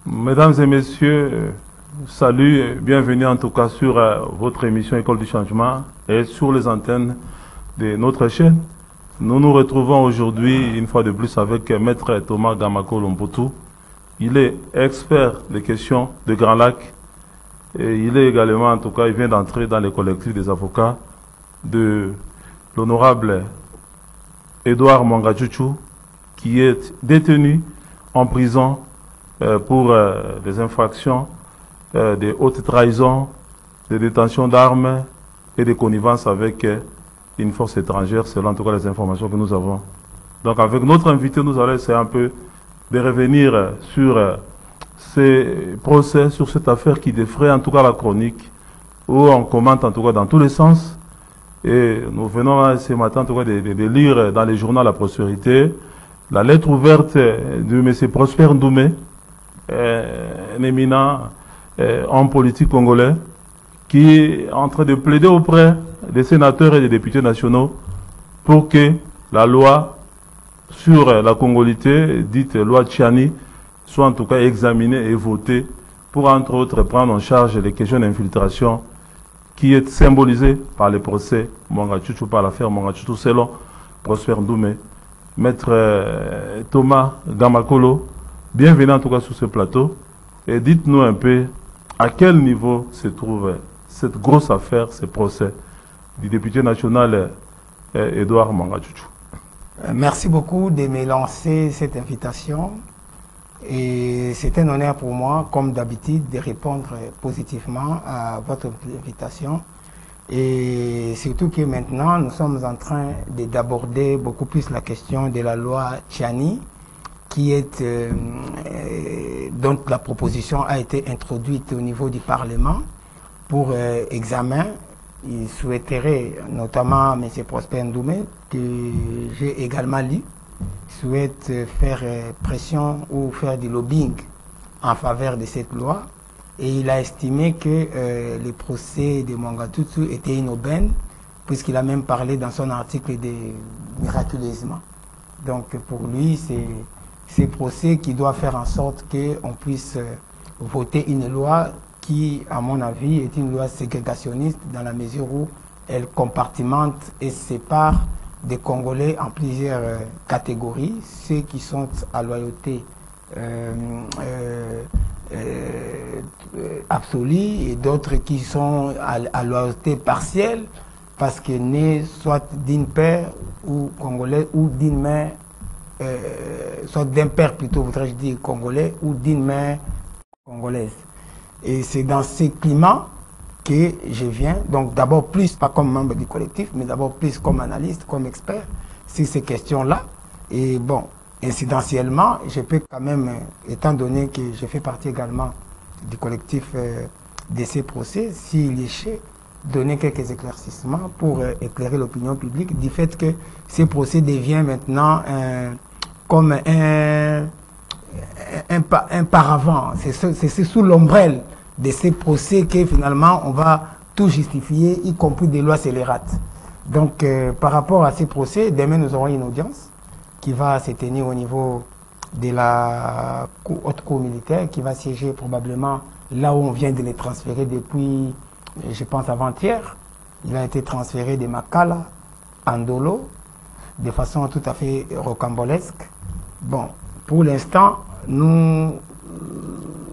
Mesdames et messieurs, salut et bienvenue en tout cas sur votre émission École du Changement et sur les antennes de notre chaîne. Nous nous retrouvons aujourd'hui une fois de plus avec Maître Thomas Gamakolo Mputu. Il est expert des questions de Grand Lac et il est également, en tout cas, il vient d'entrer dans le collectif des avocats de l'honorable Edouard Mwangachuchu qui est détenu en prison pour des infractions de haute trahison, de détention d'armes et de connivence avec une force étrangère, selon en tout cas les informations que nous avons. Donc avec notre invité, nous allons essayer un peu de revenir sur ces procès, sur cette affaire qui défraie en tout cas la chronique, où on commente en tout cas dans tous les sens. Et nous venons ce matin en tout cas de lire dans les journaux La Prospérité la lettre ouverte de M. Prosper Ndoumé, un éminent homme politique congolais, qui est en train de plaider auprès des sénateurs et des députés nationaux pour que la loi sur la congolité, dite loi Tchiani, soit en tout cas examinée et votée pour entre autres prendre en charge les questions d'infiltration qui est symbolisée par les procès Mwangachuchu, par l'affaire Mwangachuchu selon Prosper Ndoumé. Maître Thomas Gamakolo, bienvenue en tout cas sur ce plateau et dites-nous un peu à quel niveau se trouve cette grosse affaire, ce procès du député national Edouard Mwangachuchu. Merci beaucoup de me lancer cette invitation et c'est un honneur pour moi, comme d'habitude, de répondre positivement à votre invitation. Et surtout que maintenant, nous sommes en train d'aborder beaucoup plus la question de la loi Tchiani, qui est, dont la proposition a été introduite au niveau du Parlement pour examen. Il souhaiterait, notamment M. Prosper Ndoumé, que j'ai également lu, souhaite faire pression ou faire du lobbying en faveur de cette loi. Et il a estimé que les procès de Mwangachuchu étaient inaubaines, puisqu'il a même parlé dans son article de miraculeusement. Donc pour lui, c'est ces procès qui doivent faire en sorte qu'on puisse voter une loi qui, à mon avis, est une loi ségrégationniste dans la mesure où elle compartimente et sépare des Congolais en plusieurs catégories, ceux qui sont à loyauté absolue et d'autres qui sont à loyauté partielle parce que nés soit d'une père ou congolais ou d'une mère, soit d'un père plutôt, voudrais-je dire congolais ou d'une mère congolaise. Et c'est dans ce climat que je viens, donc d'abord plus, pas comme membre du collectif, mais d'abord plus comme analyste, comme expert sur ces questions-là. Et bon, incidentiellement, je peux quand même, étant donné que je fais partie également du collectif de ces procès, s'il est chez, donner quelques éclaircissements pour éclairer l'opinion publique du fait que ces procès deviennent maintenant comme un paravent. C'est sous l'ombrelle de ces procès que finalement on va tout justifier, y compris des lois scélérates. Donc par rapport à ces procès, demain nous aurons une audience qui va se tenir au niveau de la haute cour militaire, qui va siéger probablement là où on vient de les transférer depuis, je pense, avant-hier. Il a été transféré de Makala à Ndolo de façon tout à fait rocambolesque. Bon, pour l'instant, nous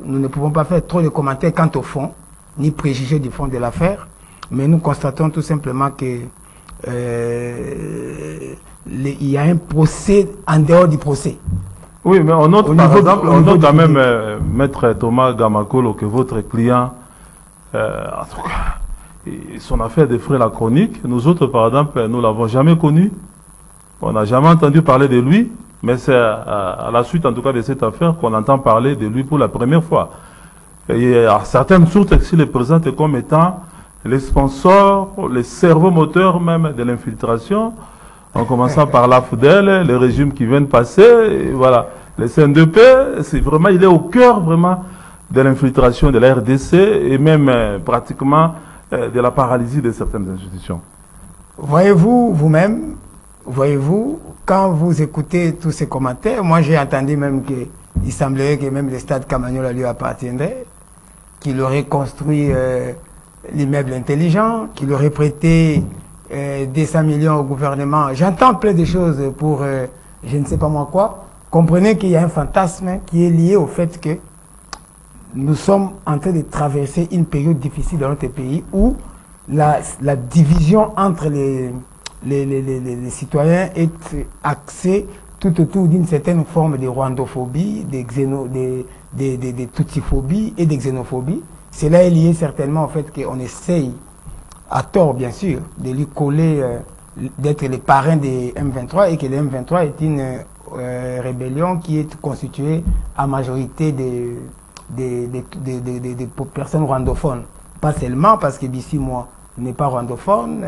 ne pouvons pas faire trop de commentaires quant au fond, ni préjuger du fond de l'affaire, mais nous constatons tout simplement que il y a un procès en dehors du procès. Oui, mais on note par exemple, on note quand même, Maître Thomas Gamakolo, que votre client, en tout cas, son affaire défraie la chronique. Nous autres, par exemple, nous ne l'avons jamais connu. On n'a jamais entendu parler de lui, mais c'est à la suite, en tout cas, de cette affaire qu'on entend parler de lui pour la première fois. Et à certaines sources qui le présentent comme étant les sponsors, les cerveaux moteurs même de l'infiltration, en commençant par l'AFDEL, les régimes qui viennent passer, et voilà. Le CNDP, c'est vraiment, il est au cœur vraiment de l'infiltration de la RDC et même pratiquement de la paralysie de certaines institutions. Voyez-vous vous-même, voyez-vous, quand vous écoutez tous ces commentaires, moi j'ai entendu même que il semblerait que même le stade Camagnola lui appartiendrait, qu'il aurait construit l'immeuble intelligent, qu'il aurait prêté 200 millions au gouvernement. J'entends plein de choses pour je ne sais pas moi quoi. Comprenez qu'il y a un fantasme qui est lié au fait que nous sommes en train de traverser une période difficile dans notre pays où la division entre les citoyens est axée tout autour d'une certaine forme de rwandophobie, de tutsiphobie et de xénophobie. Cela est lié certainement au fait qu'on essaye, à tort bien sûr, de lui coller, d'être les parrains des M23 et que le M23 est une rébellion qui est constituée à majorité des personnes rwandophones. Pas seulement parce que d'ici moi n'est pas rwandophone,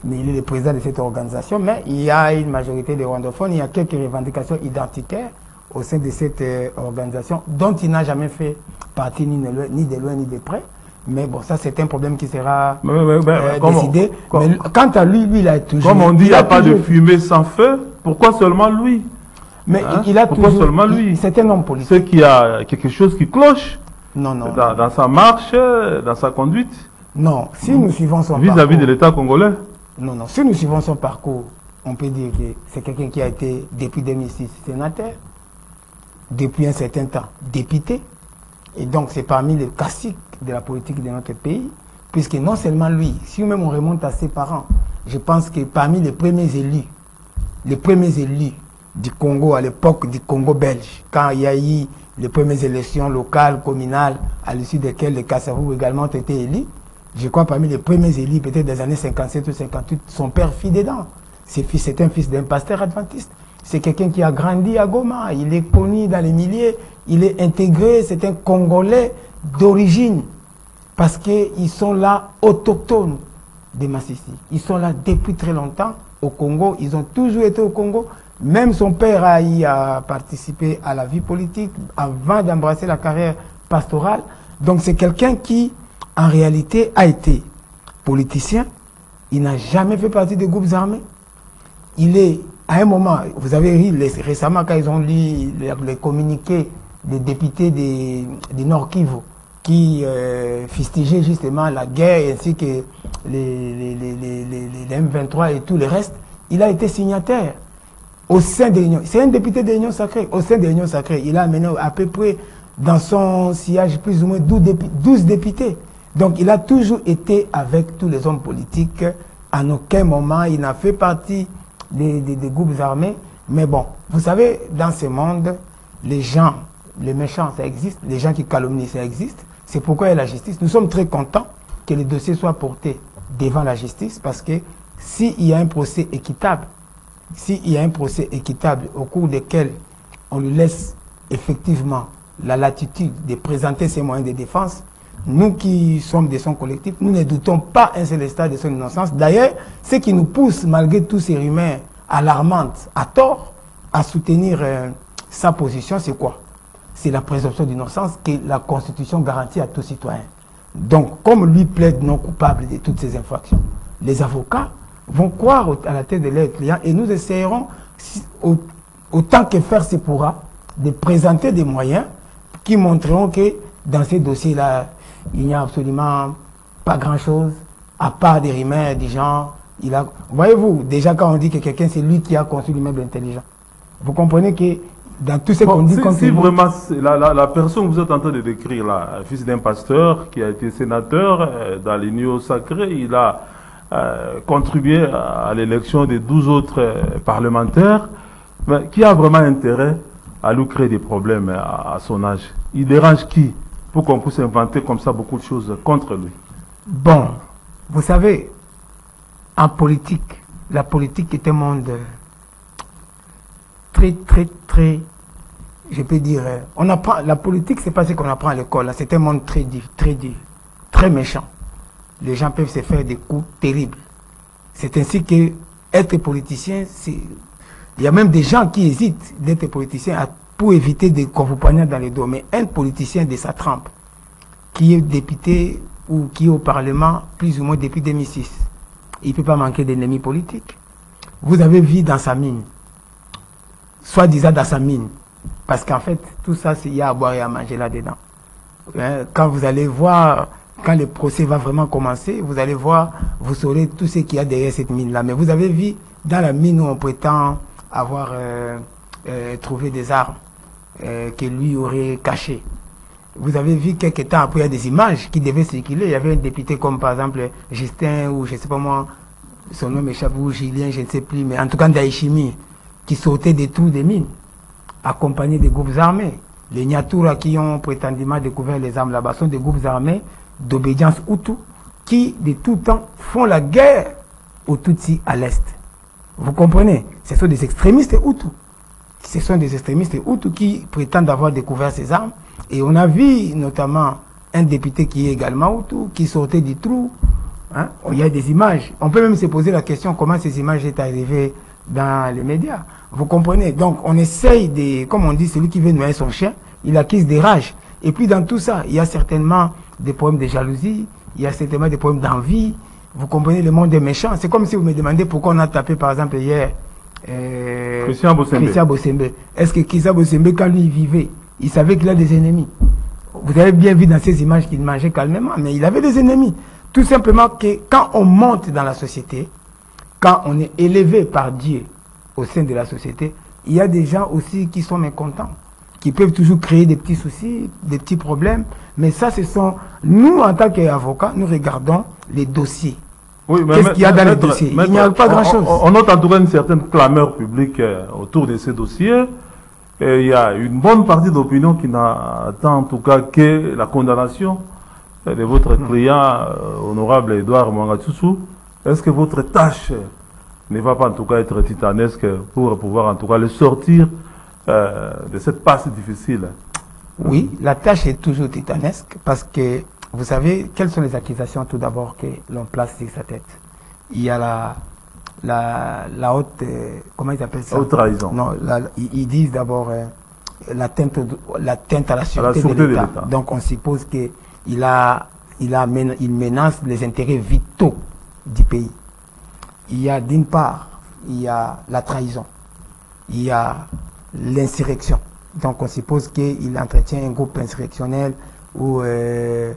mais il est le président de cette organisation, mais il y a une majorité de rwandophones, il y a quelques revendications identitaires au sein de cette organisation dont il n'a jamais fait partie ni de loin ni de près. Mais bon, ça c'est un problème qui sera décidé. Mais quant à lui, il a toujours... Comme on dit, il n'y a pas de fumée sans feu, pourquoi seulement lui? Mais il a pourquoi toujours... seulement lui? C'est un homme politique. C'est qu'il y a quelque chose qui cloche non, non, dans sa marche, dans sa conduite. Non, si nous suivons son vis-à-vis de l'État congolais. Non, non, si nous suivons son parcours, on peut dire que c'est quelqu'un qui a été, depuis 2006, sénateur, depuis un certain temps, député, et donc c'est parmi les classiques de la politique de notre pays, puisque non seulement lui, si même on remonte à ses parents, je pense que parmi les premiers élus du Congo, à l'époque du Congo belge, quand il y a eu les premières élections locales, communales, à l'issue desquelles les Kassavou également ont été élus, je crois parmi les premiers élus, peut-être des années 57 ou 58, son père fit dedans. C'est un fils d'un pasteur adventiste. C'est quelqu'un qui a grandi à Goma. Il est connu dans les milliers. Il est intégré. C'est un Congolais d'origine. Parce qu'ils sont là autochtones de Massissi. Ils sont là depuis très longtemps au Congo. Ils ont toujours été au Congo. Même son père a participé à la vie politique avant d'embrasser la carrière pastorale. Donc c'est quelqu'un qui, en réalité, a été politicien. Il n'a jamais fait partie des groupes armés. Il est, à un moment, vous avez vu récemment quand ils ont lu les communiqués des députés du Nord Kivu qui fustigeaient justement la guerre ainsi que les M23 et tout le reste, il a été signataire au sein de l'Union. C'est un député de l'Union sacrée. Au sein de l'Union sacrée, il a amené à peu près dans son sillage plus ou moins 12 députés. Donc il a toujours été avec tous les hommes politiques. En aucun moment, il n'a fait partie des groupes armés. Mais bon, vous savez, dans ce monde, les gens, les méchants, ça existe. Les gens qui calomnient, ça existe. C'est pourquoi il y a la justice. Nous sommes très contents que les dossiers soient portés devant la justice parce que s'il y a un procès équitable, au cours desquels on lui laisse effectivement la latitude de présenter ses moyens de défense, nous qui sommes de son collectif, nous ne doutons pas un seul instant de son innocence. D'ailleurs, ce qui nous pousse, malgré tous ces rumeurs alarmantes, à tort, à soutenir sa position, c'est quoi? C'est la présomption d'innocence que la Constitution garantit à tout citoyen. Donc, comme lui plaide non coupable de toutes ces infractions, les avocats vont croire à la tête de leurs clients et nous essayerons, autant que faire se pourra, de présenter des moyens qui montreront que dans ces dossiers-là, il n'y a absolument pas grand-chose, à part des rumeurs du genre. Voyez-vous, déjà quand on dit que quelqu'un, c'est lui qui a construit l'immeuble intelligent. Vous comprenez que dans tout ce qu'on dit... Si vraiment la personne que vous êtes en train de décrire, là, fils d'un pasteur qui a été sénateur dans l'Union sacrée, il a contribué à l'élection des 12 autres parlementaires, mais qui a vraiment intérêt à lui créer des problèmes à son âge? Il dérange qui pour qu'on puisse inventer comme ça beaucoup de choses contre lui? Bon, vous savez, en politique, la politique est un monde très, je peux dire, on apprend, la politique, c'est pas ce qu'on apprend à l'école, c'est un monde très méchant. Les gens peuvent se faire des coups terribles. C'est ainsi que être politicien, il y a même des gens qui hésitent d'être politicien pour éviter qu'on vous poignarde dans les dos. Mais un politicien de sa trempe, qui est député ou qui est au Parlement, plus ou moins depuis 2006, il ne peut pas manquer d'ennemis politiques. Vous avez vu dans sa mine, soi-disant dans sa mine, Parce qu'en fait, tout ça, il y a à boire et à manger là-dedans. Hein, quand vous allez voir, quand le procès va vraiment commencer, vous allez voir, vous saurez tout ce qu'il y a derrière cette mine-là. Mais vous avez vu, dans la mine où on prétend avoir trouvé des armes que lui aurait cachées. Vous avez vu quelques temps après, il y a des images qui devaient circuler. Il y avait un député comme par exemple Justin ou je ne sais pas moi, son nom m'échappe, ou Julien, je ne sais plus, mais en tout cas Daishimi, qui sortait des trous des mines, accompagné des groupes armés. Les Nyatura qui ont prétendument découvert les armes là-bas sont des groupes armés d'obédience Hutu qui, de tout temps, font la guerre aux Tutsis à l'Est. Vous comprenez? Ce sont des extrémistes Hutus. Ce sont des extrémistes Hutus qui prétendent avoir découvert ces armes. Et on a vu notamment un député qui est également Hutu, qui sortait du trou. Hein? Il y a des images. On peut même se poser la question comment ces images sont arrivées dans les médias. Vous comprenez? Donc on essaye de, comme on dit, celui qui veut noyer son chien, il accuse des rages. Et puis dans tout ça, il y a certainement des problèmes de jalousie, il y a certainement des problèmes d'envie. Vous comprenez, le monde est méchant. C'est comme si vous me demandez pourquoi on a tapé par exemple hier Christian Bossembe. Est-ce que Christian Bossembe, quand lui vivait, il savait qu'il a des ennemis? Vous avez bien vu dans ces images qu'il mangeait calmement, mais il avait des ennemis. Tout simplement que quand on monte dans la société, quand on est élevé par Dieu au sein de la société, il y a des gens aussi qui sont mécontents, qui peuvent toujours créer des petits soucis, des petits problèmes. Mais ça, ce sont... Nous, en tant qu'avocats, nous regardons les dossiers. Oui, qu'est-ce qu'il y a dans les dossiers? Il n'y a pas grand-chose. On note en tout cas une certaine clameur publique autour de ces dossiers. Et il y a une bonne partie d'opinion qui n'attend en tout cas que la condamnation de votre client, honorable Edouard Mwangatsusu. Est-ce que votre tâche ne va pas en tout cas être titanesque pour pouvoir en tout cas le sortir de cette passe difficile? Oui, la tâche est toujours titanesque parce que vous savez quelles sont les accusations tout d'abord que l'on place sur sa tête. Il y a la haute, comment ils appellent ça? Haute trahison. Non, ils disent d'abord l'atteinte à la sûreté de l'État. Donc on suppose qu'il menace les intérêts vitaux du pays. Il y a d'une part, il y a la trahison, il y a l'insurrection. Donc on suppose qu'il entretient un groupe insurrectionnel ou des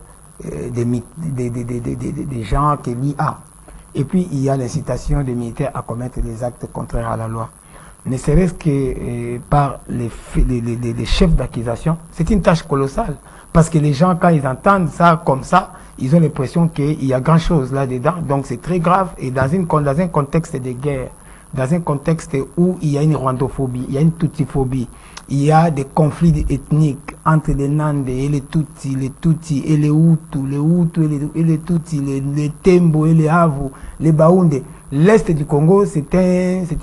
gens que lui a. Et puis il y a l'incitation des militaires à commettre des actes contraires à la loi. Ne serait-ce que par les chefs d'accusation, c'est une tâche colossale. Parce que les gens, quand ils entendent ça comme ça, ils ont l'impression qu'il y a grand-chose là-dedans. Donc c'est très grave. Et dans un contexte de guerre, dans un contexte où il y a une rwandophobie, il y a une tutsiphobie, il y a des conflits ethniques entre les Nande et les Tutsis et les Hutus et les Tutsis, les Tembo et les Havu, les Baoundé. L'Est du Congo, c'est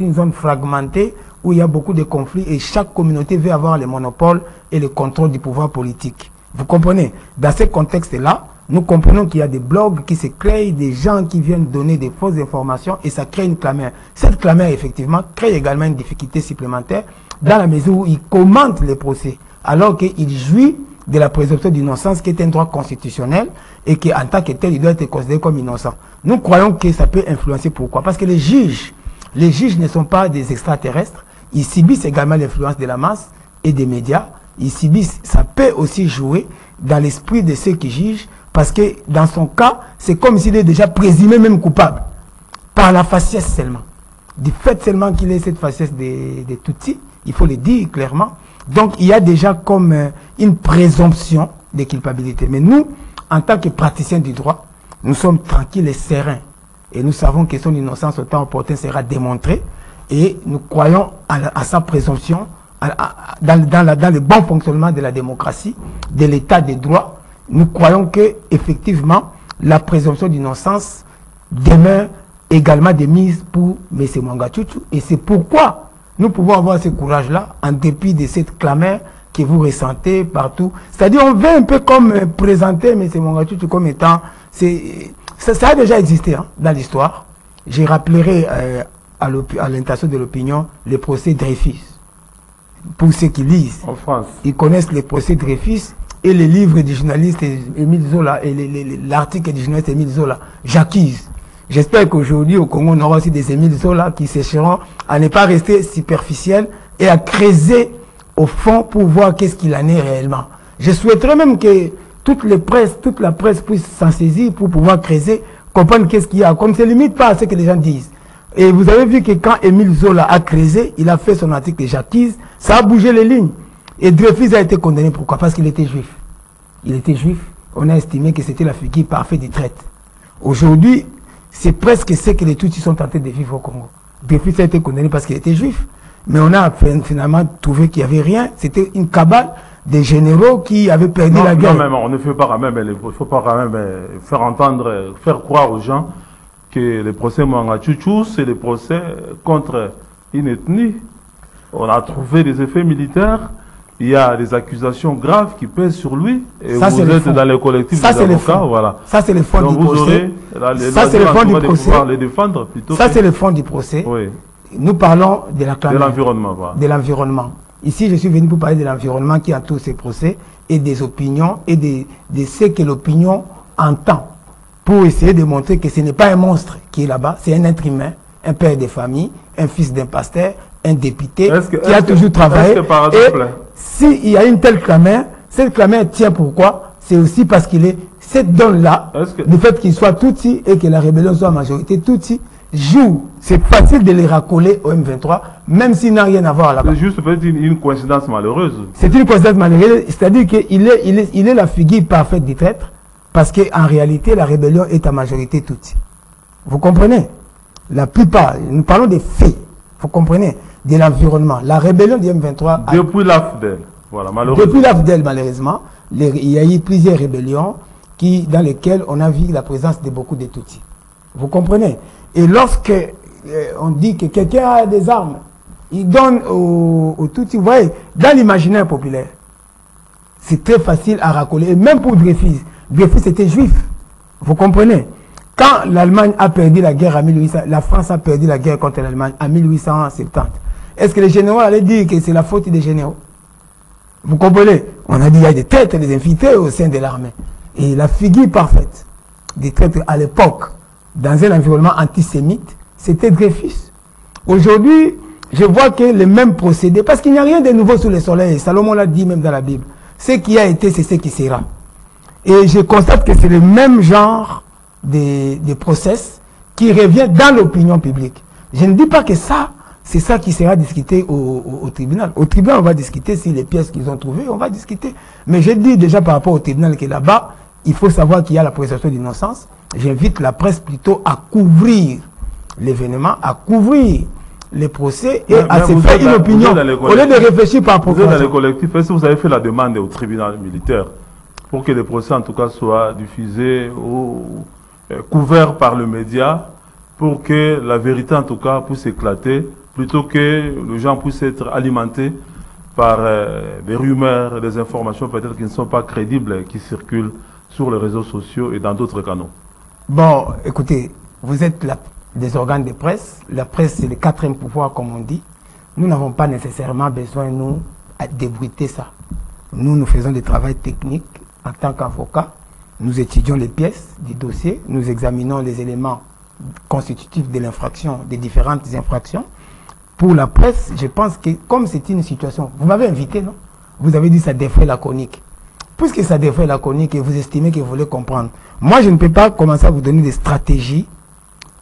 une zone fragmentée où il y a beaucoup de conflits et chaque communauté veut avoir le monopole et le contrôle du pouvoir politique. Vous comprenez? Dans ce contexte-là, nous comprenons qu'il y a des blogs qui se créent, des gens qui viennent donner des fausses informations et ça crée une clameur. Cette clameur, effectivement, crée également une difficulté supplémentaire dans la mesure où ils commentent les procès, alors qu'ils jouissent de la présomption d'innocence qui est un droit constitutionnel et qu'en tant que tel, il doit être considéré comme innocent. Nous croyons que ça peut influencer. Pourquoi? Parce que les juges ne sont pas des extraterrestres. Ils subissent également l'influence de la masse et des médias. Ils subissent, ça peut aussi jouer dans l'esprit de ceux qui jugent, parce que dans son cas, c'est comme s'il est déjà présumé même coupable, par la faciès seulement. Du fait seulement qu'il ait cette faciès des Tutsis, il faut le dire clairement. Donc il y a déjà comme une présomption de culpabilité. Mais nous, en tant que praticiens du droit, nous sommes tranquilles et sereins. Et nous savons que son innocence au temps opportun sera démontrée. Et nous croyons à sa présomption, dans le bon fonctionnement de la démocratie, de l'état de droit. Nous croyons que effectivement la présomption d'innocence demeure également de mise pour M. Mwangatsusu. Et c'est pourquoi nous pouvons avoir ce courage-là, en dépit de cette clameur que vous ressentez partout. C'est-à-dire, on veut un peu comme présenter M. Mwangatsusu comme étant... Ça a déjà existé hein, dans l'histoire. Je rappellerai à l'intention de l'opinion le procès Dreyfus. Pour ceux qui lisent, en France, ils connaissent le procès Dreyfus et les livres du journaliste Émile Zola et l'article du journaliste Émile Zola. J'accuse. J'espère qu'aujourd'hui au Congo on aura aussi des Émile Zola qui chercheront à ne pas rester superficiels et à creuser au fond pour voir qu'est-ce qu'il en est réellement. Je souhaiterais même que toute la presse puisse s'en saisir pour pouvoir creuser, comprendre qu'est-ce qu'il y a. Comme ne se limite pas à ce que les gens disent. Et vous avez vu que quand Émile Zola a creusé, il a fait son article de Jacquise, ça a bougé les lignes. Et Dreyfus a été condamné. Pourquoi? Parce qu'il était juif. Il était juif. On a estimé que c'était la figure parfaite du traite. Aujourd'hui, c'est presque ce que les Tutsis sont tentés de vivre au Congo. Dreyfus a été condamné parce qu'il était juif. Mais on a finalement trouvé qu'il n'y avait rien. C'était une cabale des généraux qui avaient perdu la guerre. Non, mais on ne fait pas quand même, il faut pas quand même faire entendre, faire croire aux gens que les procès Mwanga Tchouchou, c'est des procès contre une ethnie. On a trouvé des effets militaires, il y a des accusations graves qui pèsent sur lui, et ça, vous êtes dans les collectifs des avocats, voilà. Ça, c'est le fond du procès. Ça, c'est le fond du procès. Les défendre plutôt. Ça, c'est le fond du procès. Oui. Nous parlons de la de l'environnement. Voilà. De l'environnement. Ici, je suis venu pour parler de l'environnement qui entoure ces procès et des opinions et de ce que l'opinion entend pour essayer de montrer que ce n'est pas un monstre qui est là-bas, c'est un être humain, un père de famille, un fils d'un pasteur, un député qui a toujours travaillé. Et s'il y a une telle clameur, cette clameur tient pourquoi? C'est aussi parce qu'il est cette donne-là, du fait qu'il soit Tutsi et que la rébellion soit majorité Tutsi, joue. C'est facile de les racoler au M23, même s'il n'a rien à voir là-bas. C'est juste peut-être une coïncidence malheureuse. C'est une coïncidence malheureuse, c'est-à-dire qu'il est la figure parfaite du traître, parce qu'en réalité, la rébellion est à majorité Tutsi. Vous comprenez? La plupart, nous parlons des faits, vous comprenez, de l'environnement. La rébellion du M23... Depuis l'AFDEL, voilà, malheureusement. Depuis l'AFDEL, malheureusement, il y a eu plusieurs rébellions dans lesquelles on a vu la présence de beaucoup de Tutsis. Vous comprenez? Et lorsque on dit que quelqu'un a des armes, il donne aux Tutsis, vous voyez, dans l'imaginaire populaire, c'est très facile à racoler. Et même pour Dreyfus, Dreyfus était juif. Vous comprenez? Quand l'Allemagne a perdu la guerre en 1800, la France a perdu la guerre contre l'Allemagne en 1870, est-ce que les généraux allaient dire que c'est la faute des généraux? Vous comprenez? On a dit qu'il y a des traîtres, des infiltrés au sein de l'armée. Et la figure parfaite des traîtres à l'époque, dans un environnement antisémite, c'était Dreyfus. Aujourd'hui, je vois que les mêmes procédés, parce qu'il n'y a rien de nouveau sous le soleil, Salomon l'a dit même dans la Bible, ce qui a été, c'est ce qui sera. Et je constate que c'est le même genre de process qui revient dans l'opinion publique. Je ne dis pas que ça, c'est ça qui sera discuté au tribunal. Au tribunal, on va discuter si les pièces qu'ils ont trouvées, on va discuter. Mais je dis déjà par rapport au tribunal que là-bas, il faut savoir qu'il y a la présomption d'innocence. J'invite la presse plutôt à couvrir l'événement, à couvrir les procès et à se faire une opinion au lieu de réfléchir par procuration. Vous êtes dans les collectifs, est-ce que vous avez fait la demande au tribunal militaire pour que les procès en tout cas soient diffusés ou couverts par le média pour que la vérité en tout cas puisse éclater plutôt que les gens puissent être alimentés par des rumeurs, des informations peut-être qui ne sont pas crédibles qui circulent sur les réseaux sociaux et dans d'autres canaux? Bon, écoutez, vous êtes des organes de presse. La presse, c'est le quatrième pouvoir, comme on dit. Nous n'avons pas nécessairement besoin, nous, d'ébruiter ça. Nous faisons des travaux techniques en tant qu'avocats. Nous étudions les pièces du dossier. Nous examinons les éléments constitutifs de l'infraction, des différentes infractions. Pour la presse, je pense que comme c'est une situation... Vous m'avez invité, non? Vous avez dit que ça défrait la chronique. Puisque ça défrait la chronique et vous estimez que vous voulez comprendre, moi je ne peux pas commencer à vous donner des stratégies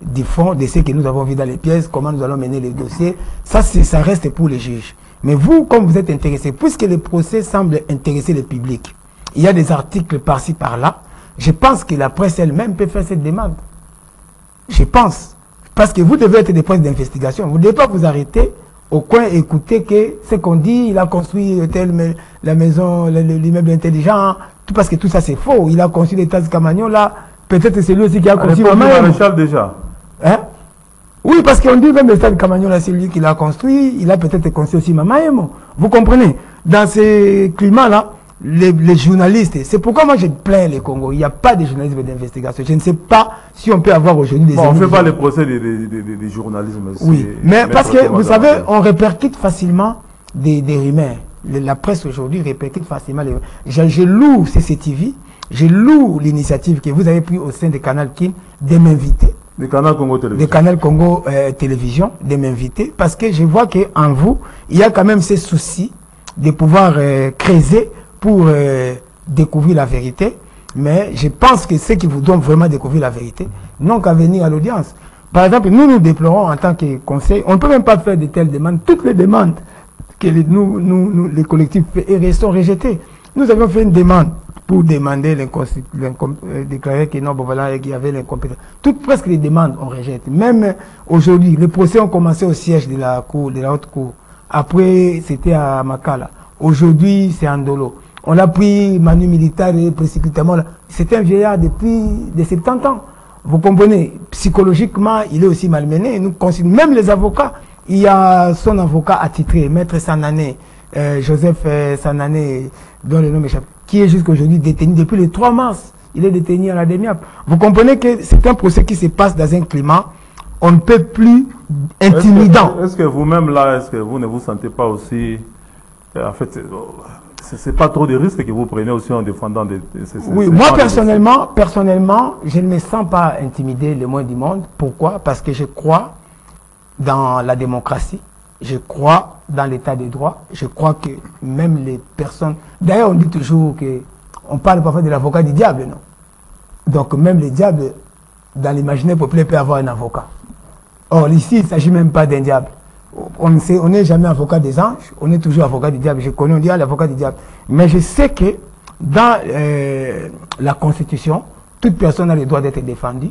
du fond de ce que nous avons vu dans les pièces, comment nous allons mener les dossiers. Ça reste pour les juges. Mais vous, comme vous êtes intéressé, puisque le procès semble intéresser le public, il y a des articles par-ci, par-là, je pense que la presse elle-même peut faire cette demande. Je pense. Parce que vous devez être des presses d'investigation. Vous ne devez pas vous arrêter au coin et écouter que ce qu'on dit, il a construit la maison, l'immeuble intelligent, tout parce que tout ça c'est faux. Il a construit les tasses Camagnon là, peut-être c'est lui aussi qui a construit le maréchal déjà. Hein? Oui, parce qu'on dit même le stade Camagnon là, c'est lui qui l'a construit, il a peut-être construit aussi Mamaemo. Vous comprenez? Dans ces climats-là, les journalistes, c'est pourquoi moi je plains les Congo. Il n'y a pas de journalisme d'investigation. Je ne sais pas si on peut avoir aujourd'hui des... Bon, on ne fait pas les procès des journalistes. Oui, mais parce que vous savez, on répercute facilement des rumeurs. La presse aujourd'hui répercute facilement les rumeurs. Je loue CCTV, je loue l'initiative que vous avez prise au sein de Canal Kin de m'inviter. De Canal Congo Télévision. De Canal Congo Télévision, de m'inviter, parce que je vois qu'en vous, il y a quand même ces soucis de pouvoir creuser pour découvrir la vérité. Mais je pense que ceux qui voudront vraiment découvrir la vérité n'ont qu'à venir à l'audience. Par exemple, nous déplorons en tant que conseil, on ne peut même pas faire de telles demandes. Toutes les demandes que les collectifs sont rejetées. Nous avons fait une demande pour demander déclarer que non, bon, voilà, qu'il y avait l'incompétence. Presque les demandes, on rejette. Même aujourd'hui, les procès ont commencé au siège de la haute cour. Après, c'était à Makala. Aujourd'hui, c'est Andolo. On a pris Manu Militaire et précipitamment. C'était un vieillard depuis de 70 ans. Vous comprenez, psychologiquement, il est aussi malmené. Nous considérons, même les avocats, il y a son avocat attitré, Maître Sanané, Joseph Sanané, dont le nom m'échappe, qui est jusqu'aujourd'hui détenu depuis le 3 mars. Il est détenu à la Demiap. Vous comprenez que c'est un procès qui se passe dans un climat, on ne peut plus intimidant. Est-ce que vous-même là, est-ce que vous ne vous sentez pas aussi, en fait, c'est pas trop de risques que vous prenez aussi en défendant oui, moi personnellement, je ne me sens pas intimidé le moins du monde. Pourquoi? Parce que je crois dans la démocratie, je crois dans l'état de droit, je crois que même les personnes... D'ailleurs, on dit toujours que... On parle parfois de l'avocat du diable, non? Donc même le diable, dans l'imaginaire populaire, peut avoir un avocat. Or, ici, il ne s'agit même pas d'un diable. On n'est jamais avocat des anges, on est toujours avocat du diable. Je connais, on dit l'avocat du diable. Mais je sais que dans la Constitution, toute personne a le droit d'être défendue.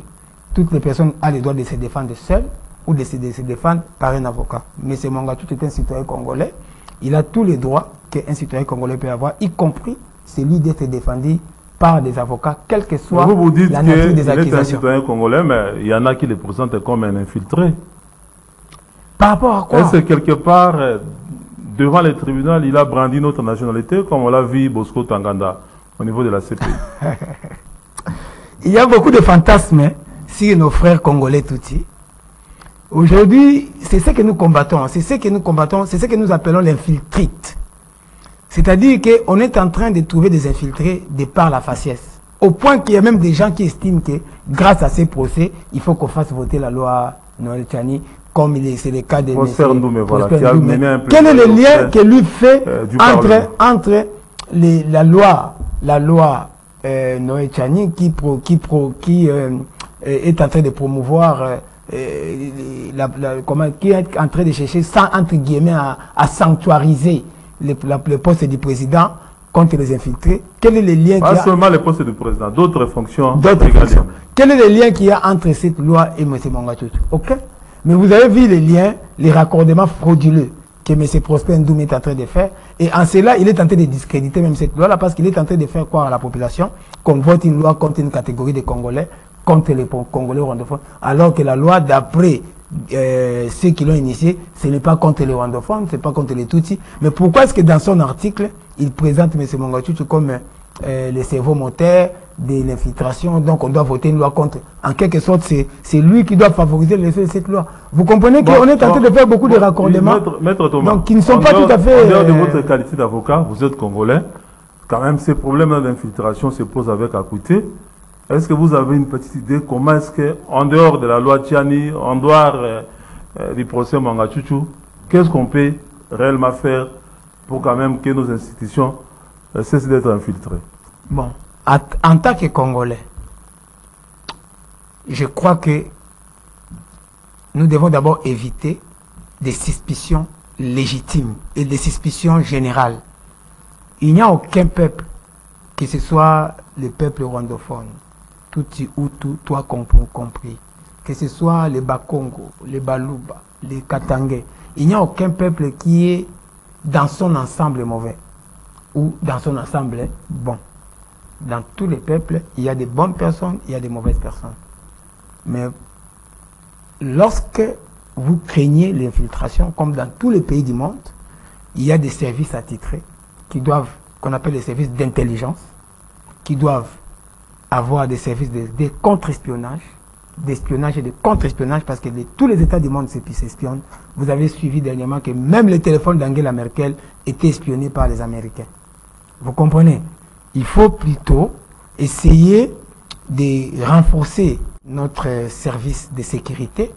Toutes les personnes ont le droit de se défendre seules ou de se défendre par un avocat. Mais M. Mangachouchou est un citoyen congolais. Il a tous les droits qu'un citoyen congolais peut avoir, y compris celui d'être défendu par des avocats, quelle que soit la nature des accusations. Vous dites qu'il est un citoyen congolais, mais il y en a qui le présentent comme un infiltré. Par rapport à quoi? Est-ce que quelque part, devant les tribunaux, il a brandi notre nationalité, comme on l'a vu Bosco Tanganda, au niveau de la CPI? Il y a beaucoup de fantasmes sur nos frères congolais toutis. Aujourd'hui, c'est ce que nous combattons, c'est ce que nous appelons l'infiltrite. C'est-à-dire qu'on est en train de trouver des infiltrés de par la faciès. Au point qu'il y a même des gens qui estiment que, grâce à ces procès, il faut qu'on fasse voter la loi Noël Tchani, comme c'est le cas de quel est le lien que lui fait entre la loi Noël Tchani qui est en train de promouvoir qui est en train de chercher entre guillemets à sanctuariser le poste du président contre les infiltrés. Quel est le lien pas seulement le poste du président, d'autres fonctions. Quel est le lien qu'il y a entre cette loi et M. Mangachouchou? Ok. Mais vous avez vu les liens, les raccordements frauduleux que M. Prosper Ndoum est en train de faire. Et en cela, il est en train de discréditer même cette loi-là parce qu'il est en train de faire croire à la population qu'on vote une loi contre une catégorie de Congolais, contre les Congolais rwandophones, alors que la loi, d'après ceux qui l'ont initié, ce n'est pas contre les rwandophones, ce n'est pas contre les Tutsis. Mais pourquoi est-ce que dans son article, il présente M. Mangachouchou comme le cerveau moteur de l'infiltration, donc on doit voter une loi contre. En quelque sorte, c'est lui qui doit favoriser l'effet de cette loi. Vous comprenez qu'on est en train de faire beaucoup de raccordements, Maître Thomas, donc qui ne sont pas tout à fait... En dehors de votre qualité d'avocat, vous êtes congolais, quand même ces problèmes d'infiltration se posent avec acuité. Est-ce que vous avez une petite idée comment est-ce qu'en dehors de la loi Tchani, en dehors du procès Mangachouchou, qu'est-ce qu'on peut réellement faire pour quand même que nos institutions cessent d'être infiltrées? Bon, en tant que Congolais, je crois que nous devons d'abord éviter des suspicions légitimes et des suspicions générales. Il n'y a aucun peuple, que ce soit le peuple rwandophone, Tutsi ou toi compris, que ce soit les Bakongo, les Baluba, les Katangais, il n'y a aucun peuple qui est dans son ensemble mauvais ou dans son ensemble bon. Dans tous les peuples, il y a des bonnes personnes, il y a des mauvaises personnes. Mais lorsque vous craignez l'infiltration, comme dans tous les pays du monde, il y a des services attitrés qu'on appelle les services d'intelligence, qui doivent avoir des services de contre-espionnage, d'espionnage et de contre-espionnage, parce que tous les États du monde s'espionnent. Vous avez suivi dernièrement que même le téléphone d'Angela Merkel était espionné par les Américains. Vous comprenez? Il faut plutôt essayer de renforcer notre service de sécurité,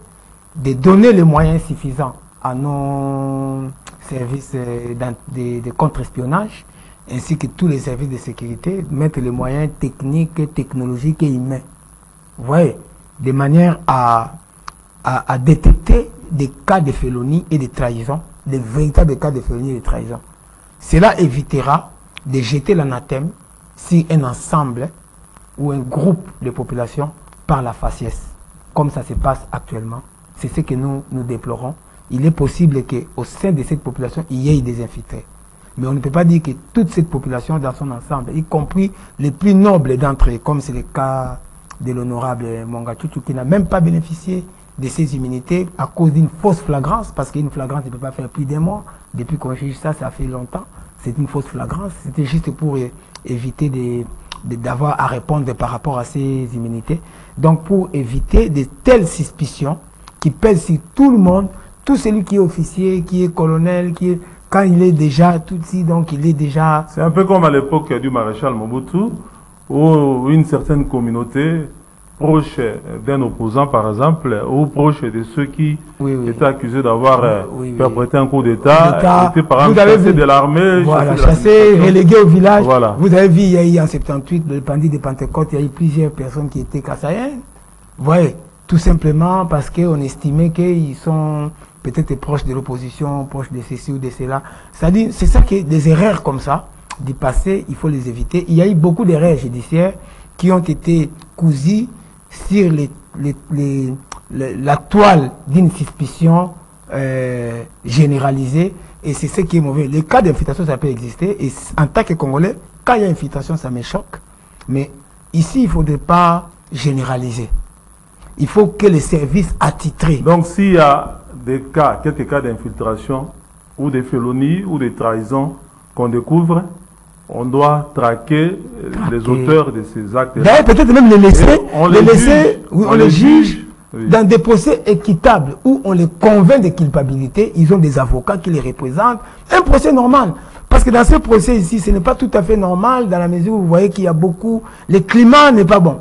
de donner les moyens suffisants à nos services de contre-espionnage, ainsi que tous les services de sécurité, mettre les moyens techniques, technologiques et humains. Vous voyez, de manière à détecter des cas de félonie et de trahison, des véritables cas de félonie et de trahison. Cela évitera de jeter l'anathème si un ensemble ou un groupe de population par la faciès, comme ça se passe actuellement. C'est ce que nous déplorons. Il est possible qu'au sein de cette population, il y ait des infiltrés. Mais on ne peut pas dire que toute cette population dans son ensemble, y compris les plus nobles d'entre eux, comme c'est le cas de l'honorable Mongachouchou, qui n'a même pas bénéficié de ses immunités à cause d'une fausse flagrance, parce qu'une flagrance ne peut pas faire plus d'un mois. Depuis qu'on juge ça, ça fait longtemps. C'est une fausse flagrance. C'était juste pour éviter d'avoir à répondre par rapport à ces immunités. Donc pour éviter de telles suspicions qui pèsent sur tout le monde, tout celui qui est officier, qui est colonel, quand il est déjà tout ici, donc il est déjà... C'est un peu comme à l'époque du maréchal Mobutu, où une certaine communauté proche d'un opposant, par exemple, ou proche de ceux qui étaient accusés d'avoir perpétré un coup d'État, étaient par exemple chassés de l'armée, chassés, relégués au village. Voilà. Vous avez vu, il y a eu en 78, le bandit de Pentecôte, il y a eu plusieurs personnes qui étaient kassaïennes. Vous voyez, tout simplement parce qu'on estimait qu'ils sont peut-être proches de l'opposition, proches de ceci ou de cela. C'est-à-dire, c'est ça que des erreurs comme ça, du passé, il faut les éviter. Il y a eu beaucoup d'erreurs judiciaires qui ont été cousues sur la toile d'une suspicion généralisée, et c'est ce qui est mauvais. Les cas d'infiltration, ça peut exister, et en tant que Congolais, quand il y a infiltration, ça me choque, mais ici, il ne faudrait pas généraliser. Il faut que les services attitrés... Donc, s'il y a des cas, quelques cas d'infiltration, ou des félonies, ou des trahisons qu'on découvre, on doit traquer les auteurs de ces actes. D'ailleurs, peut-être même les laisser, on les juge dans des procès équitables où on les convainc de culpabilité. Ils ont des avocats qui les représentent. Un procès normal. Parce que dans ce procès ici, ce n'est pas tout à fait normal dans la mesure où vous voyez qu'il y a beaucoup... Le climat n'est pas bon.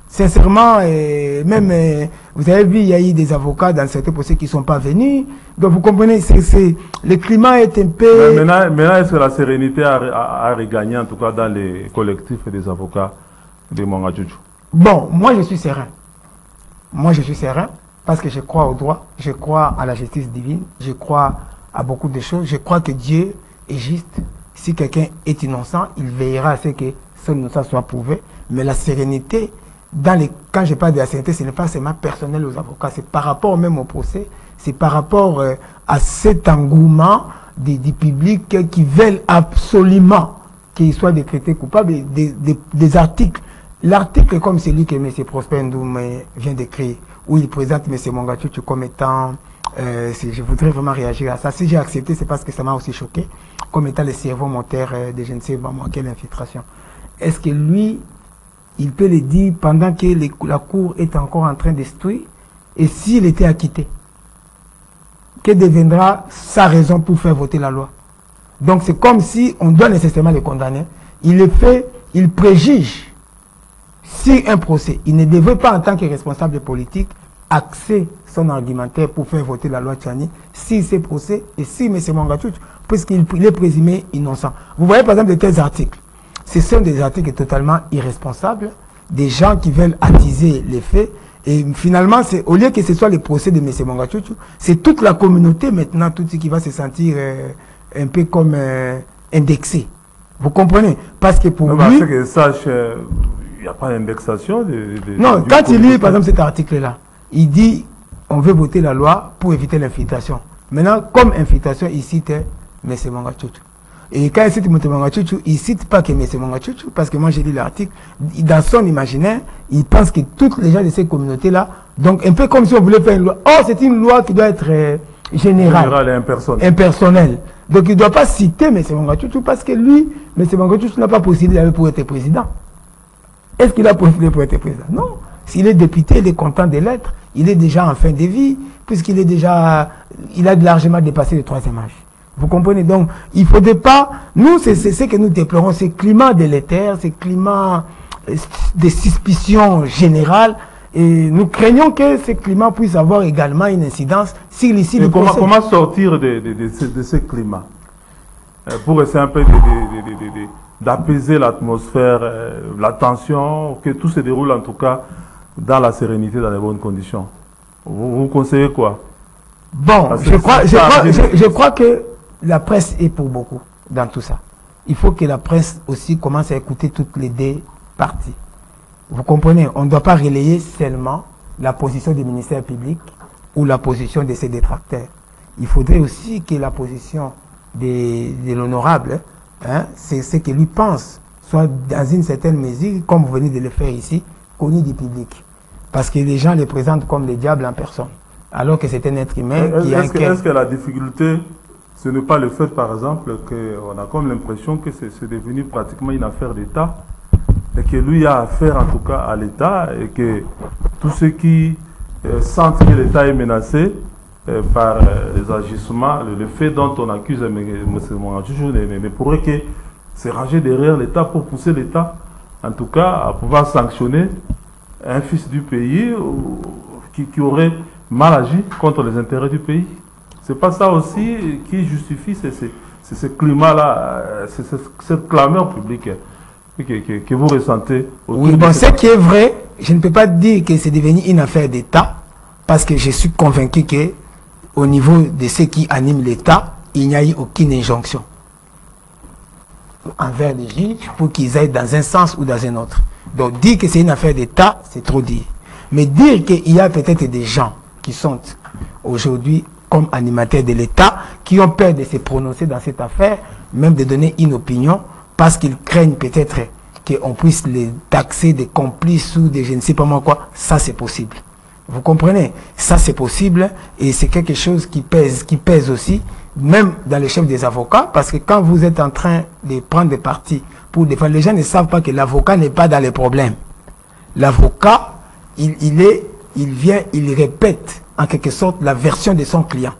Sincèrement, vous avez vu, il y a eu des avocats dans certains procès qui ne sont pas venus. Donc vous comprenez, le climat est un peu... Mais maintenant, est-ce que la sérénité a regagné, en tout cas dans les collectifs des avocats de Mongachouchou? Bon, moi je suis serein. Moi je suis serein parce que je crois au droit, je crois à la justice divine, je crois à beaucoup de choses. Je crois que Dieu est juste. Si quelqu'un est innocent, il veillera à ce que son innocence soit prouvé. Mais la sérénité... Quand je parle de la sérénité, ce n'est pas seulement personnel aux avocats, c'est par rapport même au procès, c'est par rapport à cet engouement du public qui veulent absolument qu'il soit décrété coupable des articles. L'article comme celui que M. Prosper Ndoum vient d'écrire, où il présente M. Mongachouchou comme étant, je voudrais vraiment réagir à ça, si j'ai accepté, c'est parce que ça m'a aussi choqué, comme étant le cerveau moteur de je ne sais pas moi quelle infiltration. Est-ce que lui... il peut le dire pendant que la Cour est encore en train d'instruire, et s'il était acquitté, que deviendra sa raison pour faire voter la loi? Donc c'est comme si on doit nécessairement le condamner. Il préjuge sur un procès. Il ne devrait pas, en tant que responsable politique, axer son argumentaire pour faire voter la loi Tchani sur ces procès et sur M. Mongachouchou, puisqu'il est présumé innocent. Vous voyez par exemple de tels articles. Ce sont des articles totalement irresponsables, des gens qui veulent attiser les faits. Et finalement, au lieu que ce soit le procès de M. Mongachouchou, c'est toute la communauté maintenant, tout ce qui va se sentir un peu comme indexé. Vous comprenez? Parce que pour lui... Parce que sache, il n'y a pas d'indexation. Non, quand il lit par exemple cet article-là, il dit on veut voter la loi pour éviter l'infiltration. Maintenant, comme infiltration, il cite M. Mongachouchou. Et quand il cite M. Mongachouchou, il ne cite pas que M. Mongachouchou, parce que moi j'ai lu l'article, dans son imaginaire, il pense que tous les gens de ces communautés-là, donc un peu comme si on voulait faire une loi. Or, c'est une loi qui doit être générale et impersonnelle. Donc il ne doit pas citer M. Mongachouchou, parce que lui, M. Mongachouchou n'a pas postulé pour être président. Est-ce qu'il a postulé pour être président? Non. S'il est député, il est content de l'être. Il est déjà en fin de vie, puisqu'il est déjà, il a largement dépassé le 3e âge. Vous comprenez? Donc, il ne faudrait pas... Nous, c'est ce que nous déplorons, ce climat délétère, ce climat de suspicion générale. Et nous craignons que ce climat puisse avoir également une incidence sur l'issue du procès. Comment sortir de ce climat pour essayer un peu d'apaiser l'atmosphère, la tension, que tout se déroule en tout cas dans la sérénité, dans les bonnes conditions. Vous conseillez quoi? Bon, je crois que la presse est pour beaucoup dans tout ça. Il faut que la presse aussi commence à écouter toutes les deux parties. Vous comprenez, on ne doit pas relayer seulement la position du ministère public ou la position de ses détracteurs. Il faudrait aussi que la position de l'honorable, hein, c'est ce que lui pense, soit dans une certaine mesure, comme vous venez de le faire ici, connu du public. Parce que les gens les présentent comme les diables en personne, alors que c'est un être humain qui a un cœur. Est-ce que la difficulté, ce n'est pas le fait, par exemple, qu'on a comme l'impression que c'est devenu pratiquement une affaire d'État, et que lui a affaire en tout cas à l'État, et que tous ceux qui sentent que l'État est menacé par les agissements, le fait dont on accuse M. Mongachouchou ne pourrait que se ranger derrière l'État pour pousser l'État, en tout cas, à pouvoir sanctionner un fils du pays qui aurait mal agi contre les intérêts du pays. C'est pas ça aussi qui justifie ce climat-là, cette clameur publique que vous ressentez. Oui, bon, ce qui est vrai, je ne peux pas dire que c'est devenu une affaire d'État, parce que je suis convaincu que au niveau de ce qui anime l'État, il n'y a eu aucune injonction envers les juges pour qu'ils aillent dans un sens ou dans un autre. Donc dire que c'est une affaire d'État, c'est trop dire. Mais dire qu'il y a peut-être des gens qui sont aujourd'hui comme animateurs de l'État, qui ont peur de se prononcer dans cette affaire, même de donner une opinion, parce qu'ils craignent peut-être qu'on puisse les taxer de complices ou de je ne sais pas moi quoi, ça c'est possible. Vous comprenez? Ça c'est possible et c'est quelque chose qui pèse aussi, même dans les chefs des avocats, parce que quand vous êtes en train de prendre des partis pour défendre, les gens ne savent pas que l'avocat n'est pas dans les problèmes. L'avocat, il vient, il répète en quelque sorte la version de son client.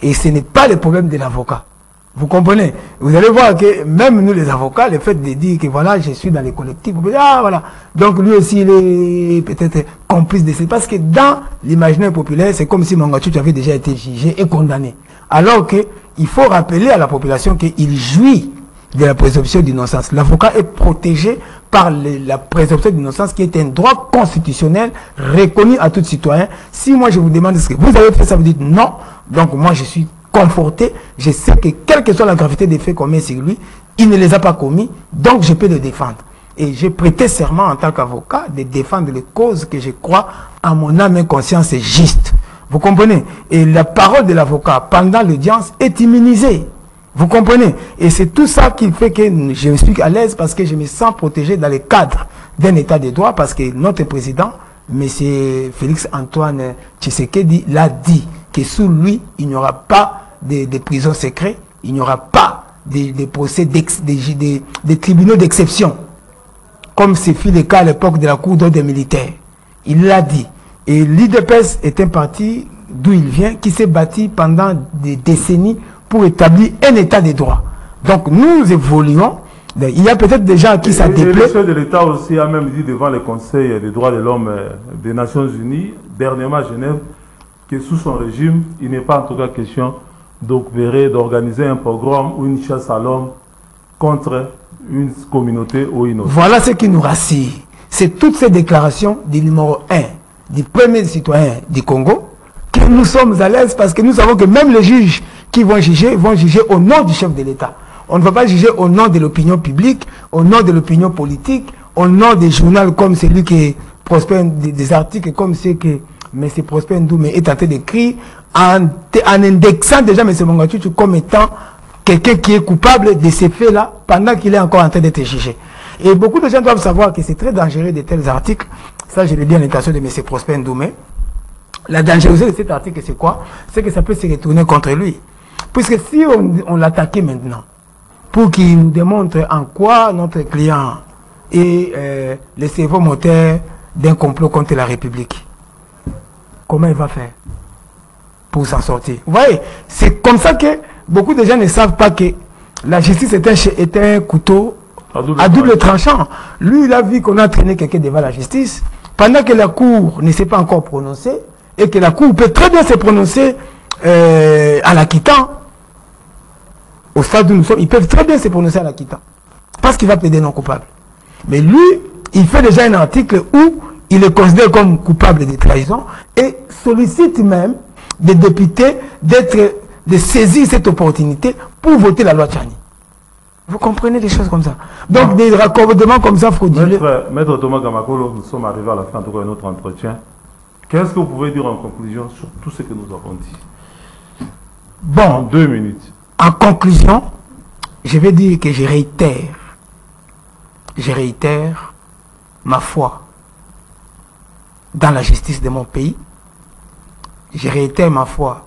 Et ce n'est pas le problème de l'avocat. Vous comprenez? Vous allez voir que même nous les avocats, le fait de dire que voilà, je suis dans les collectifs, vous pouvez dire, ah voilà. Donc lui aussi, il est peut-être complice de ça. Parce que dans l'imaginaire populaire, c'est comme si Mongachouchou avait déjà été jugé et condamné. Alors qu'il faut rappeler à la population qu'il jouit de la présomption d'innocence. L'avocat est protégé par la présomption d'innocence qui est un droit constitutionnel reconnu à tout citoyen. Si moi je vous demande ce que vous avez fait, ça vous dites non. Donc moi je suis conforté, je sais que quelle que soit la gravité des faits commis sur lui, il ne les a pas commis, donc je peux le défendre. Et j'ai prêté serment en tant qu'avocat de défendre les causes que je crois à mon âme et conscience juste. Vous comprenez? Et la parole de l'avocat pendant l'audience est immunisée. Vous comprenez? Et c'est tout ça qui fait que je me suis à l'aise parce que je me sens protégé dans le cadre d'un état de droit parce que notre président, M. Félix Antoine Tshisekedi, l'a dit que sous lui, il n'y aura pas de prisons secrètes, il n'y aura pas de procès, des tribunaux d'exception, comme ce fut le cas à l'époque de la Cour d'ordre militaire. Il l'a dit. Et l'IDPS est un parti d'où il vient, qui s'est bâti pendant des décennies pour établir un état de droit. Donc nous évoluons. Il y a peut-être des gens à qui ça déplaît. Le chef de l'État aussi a même dit devant le Conseil des droits de l'homme des Nations Unies, dernièrement à Genève, que sous son régime, il n'est pas en tout cas question d'organiser un pogrom ou une chasse à l'homme contre une communauté ou une autre. Voilà ce qui nous rassure. C'est toutes ces déclarations du numéro 1, du premier citoyen du Congo, que nous sommes à l'aise parce que nous savons que même les juges qui vont juger au nom du chef de l'État. On ne va pas juger au nom de l'opinion publique, au nom de l'opinion politique, au nom des journaux comme celui qui prospère, des articles comme ceux que M. Prosper Ndoumé est en train d'écrire en indexant déjà M. Mongachouchou comme étant quelqu'un qui est coupable de ces faits-là pendant qu'il est encore en train d'être jugé. Et beaucoup de gens doivent savoir que c'est très dangereux de tels articles. Ça, je l'ai dit à l'intention de M. Prosper Ndoumé. La dangerosité de cet article, c'est quoi? C'est que ça peut se retourner contre lui. Puisque si on l'attaquait maintenant, pour qu'il nous démontre en quoi notre client est le cerveau moteur d'un complot contre la République, comment il va faire pour s'en sortir? Vous voyez, c'est comme ça que beaucoup de gens ne savent pas que la justice est un couteau à double tranchant. Lui, il a vu qu'on a traîné quelqu'un devant la justice. pendant que la Cour ne s'est pas encore prononcée, et que la Cour peut très bien se prononcer à l'acquittant, au stade où nous sommes, ils peuvent très bien se prononcer à l'acquittant, parce qu'il va plaider non coupable. Mais lui, il fait déjà un article où il est considéré comme coupable de trahison et sollicite même des députés de saisir cette opportunité pour voter la loi Tchani. Vous comprenez des choses comme ça. Donc des raccordements comme ça frauduleux. Maître Thomas Gamakolo, nous sommes arrivés à la fin de notre entretien. Qu'est-ce que vous pouvez dire en conclusion sur tout ce que nous avons dit? Bon, en 2 minutes. En conclusion, je vais dire que je réitère ma foi dans la justice de mon pays. Je réitère ma foi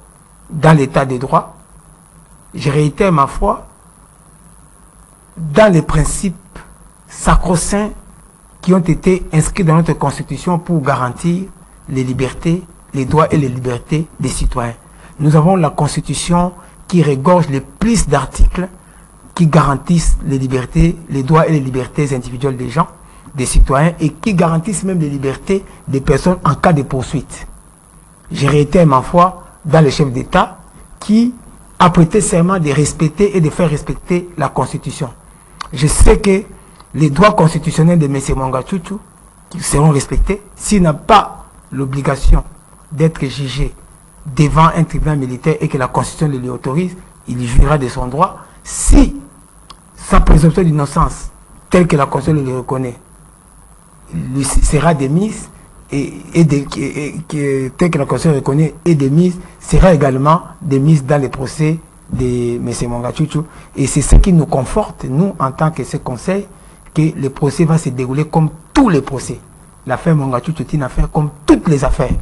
dans l'état de droit. Je réitère ma foi dans les principes sacro-saints qui ont été inscrits dans notre Constitution pour garantir les libertés, les droits et les libertés des citoyens. Nous avons la Constitution qui regorge les plus d'articles qui garantissent les libertés, les droits et les libertés individuelles des gens, des citoyens, et qui garantissent même les libertés des personnes en cas de poursuite. Je réitère ma foi dans le chef d'État qui a prêté serment de respecter et de faire respecter la Constitution. Je sais que les droits constitutionnels de M. Mangachouchou seront respectés s'il n'a pas l'obligation d'être jugé devant un tribunal militaire et que la Constitution le lui autorise, il jouira de son droit. Si sa présomption d'innocence, telle que la Constitution le reconnaît, lui sera démise, telle que la Constitution le reconnaît et démise, sera également démise dans les procès de M. Mangachouchou. Et c'est ce qui nous conforte, nous, en tant que ce conseil, que le procès va se dérouler comme tous les procès. L'affaire Mangachouchou est une affaire comme toutes les affaires.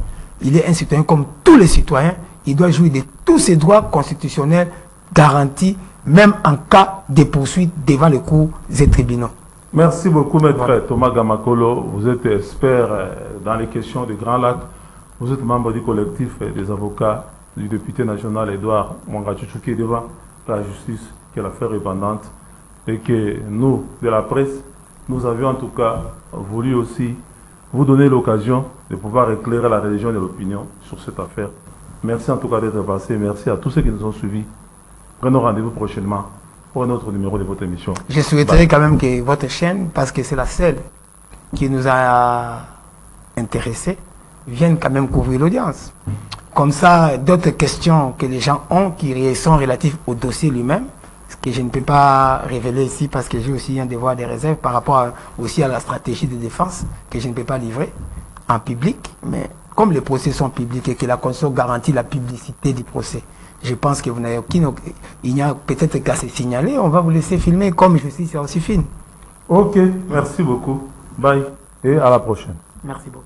Il est un citoyen comme tous les citoyens. Il doit jouir de tous ses droits constitutionnels garantis, même en cas de poursuite devant les cours et tribunaux. Merci beaucoup, Maître Thomas Gamakolo. Vous êtes expert dans les questions de Grand Lac. Vous êtes membre du collectif des avocats du député national Edouard Mangachouchou qui est devant la justice, qui est l'affaire répandante, et que nous, de la presse, nous avions en tout cas voulu aussi vous donner l'occasion de pouvoir éclairer la religion et l'opinion sur cette affaire. Merci en tout cas d'être passé. Merci à tous ceux qui nous ont suivis. Prenons rendez-vous prochainement pour un autre numéro de votre émission. Je souhaiterais quand même que votre chaîne, parce que c'est la seule qui nous a intéressés, vienne quand même couvrir l'audience. Comme ça, d'autres questions que les gens ont qui sont relatives au dossier lui-même, ce que je ne peux pas révéler ici parce que j'ai aussi un devoir de réserve par rapport aussi à la stratégie de défense que je ne peux pas livrer en public. Mais comme les procès sont publics et que la Constitution garantit la publicité du procès, je pense que vous n'avez aucune... Il n'y a peut-être qu'à se signaler, on va vous laisser filmer comme je suis aussi fine. Ok, merci beaucoup. Bye et à la prochaine. Merci beaucoup.